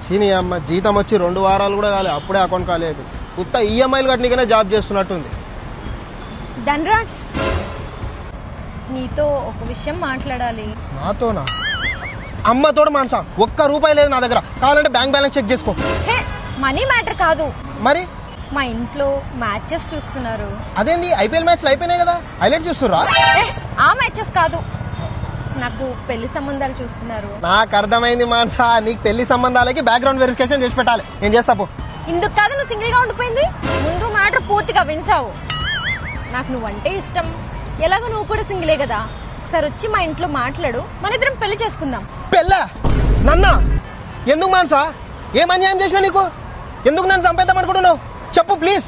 చీని అమ్మ జీతం వచ్చి 2 వారాలు కూడా కాలేదు, అప్పుడే అకౌంట్ కాలేదు. కొత్త ఈఎంఐలు కట్టనికనే జాబ్ చేస్తున్నట్టుంది. ధనరాజ్, నీతో ఒక విషయం మాట్లాడాలి. నాతోనా? అమ్మతోడు మనసా, ₹1 లేదు నా దగ్గర. కావాలంటే బ్యాంక్ బ్యాలెన్స్ చెక్ చేసుకో. హే, మనీ మ్యాటర్ కాదు. మరి మా ఇంట్లో మ్యాచెస్ చూస్తున్నారు. అదేంది, ఐపీఎల్ మ్యాచ్లు అయిపోయినాయి కదా, హైలైట్ చూస్తుర్రా? ఆ మ్యాచెస్ కాదు, నాకు పెళ్లి సంబంధాలు చూస్తున్నారు. నాకు అర్థమైంది మానసా, నీకు పెళ్లి సంబంధాలకి బ్యాక్గ్రౌండ్ వెరిఫికేషన్ చేసి పెట్టాలి. నేను చేస్తా పో. ఇందుకు కాదు నువ్వు సింగిల్ గా ఉండిపోయింది. ముందు మ్యాటర్ పూర్తిగా వించావు. నాకు నువ్వంటే ఇష్టం, ఎలాగో నువ్వు కూడా సింగిలే కదా. ఒకసారి వచ్చి మా ఇంట్లో మాట్లాడు, మన ఇద్దరం పెళ్లి చేసుకుందాం. పెళ్ళా? నన్నా? ఎందుకు మానసా? ఏం అన్యాయం చేసినా నీకు? ఎందుకు నన్ను చంపేద్దాం అనుకుంటున్నావు? చెప్పు ప్లీజ్.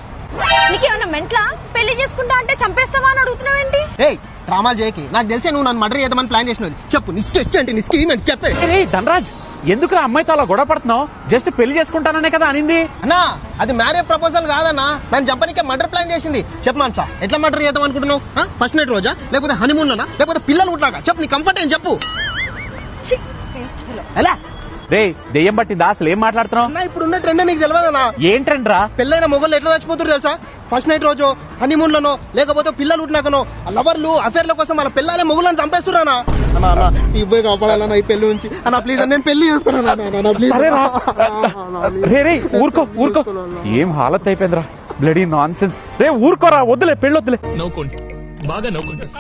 నీకేమన్నా మెంట్లా? పెళ్లి చేసుకుంటా అంటే చంపేస్తావా అని అడుగుతున్నావేంటి? ఏయ్, డ్రామా చేయకి. నాకు తెలిసే నువ్వు నన్ను మర్డర్ చేద్దామని ప్లాన్ చేసినది. చెప్పు, నిస్కి వచ్చి అంటే నిస్కి చెప్పే. ధనరాజ్, ఎందుకురా అమ్మాయితో అలా గొడవ పడుతున్నావు? జస్ట్ పెళ్లి చేసుకుంటాననే కదా అనింది. అన్నా, అది మ్యారేజ్ ప్రపోజల్ కాదన్నా, నన్ను చంపనికే మర్డర్ ప్లాన్ చేసింది. చెప్పు మానసా, ఎట్లా మర్డర్ చేద్దాం అనుకుంటున్నావు? ఫస్ట్ నైట్ రోజా, లేకపోతే హనీమూన్ లోనా, లేకపోతే పిల్లలు పుట్టాక? చెప్పు, నీ కంఫర్ట్ ఏం చెప్పు. ఎలా రే, దెయ్యం పట్టిందా? అసలు ఏం మాట్లాడుతున్నావు? అన్నా, ఇప్పుడున్న ట్రెండ్ నీకు తెలియదన్నా? ఏం ట్రెండ్ రా? పెళ్ళైన మొగలు ఎట్లా చచ్చిపోతారు తెలుసా? ఫస్ట్ నైట్ రోజు, హనీమూన్ లోనో, లేకపోతే పిల్లలు పుట్టినాకనో, లవర్లు అఫేర్ల కోసం వాళ్ళ పిల్లలే మొగులను చంపేస్తున్నా. అన్నా అన్నా, ఇవ్వే కాపాడాలన్నా ఈ పెళ్లి నుంచి. అన్నా ప్లీజ్, నేను పెళ్లి చేసుకున్నాను. సరేరా, రే ఊరుకో ఊరుకో. ఏం హాలత్ అయిపోయిందిరా, బ్లడీ నాన్ సెన్స్. రే ఊరుకోరా, వద్దులే, పెళ్ళొద్దులే. నవ్వుకోండి, బాగా నవ్వుకుంటా.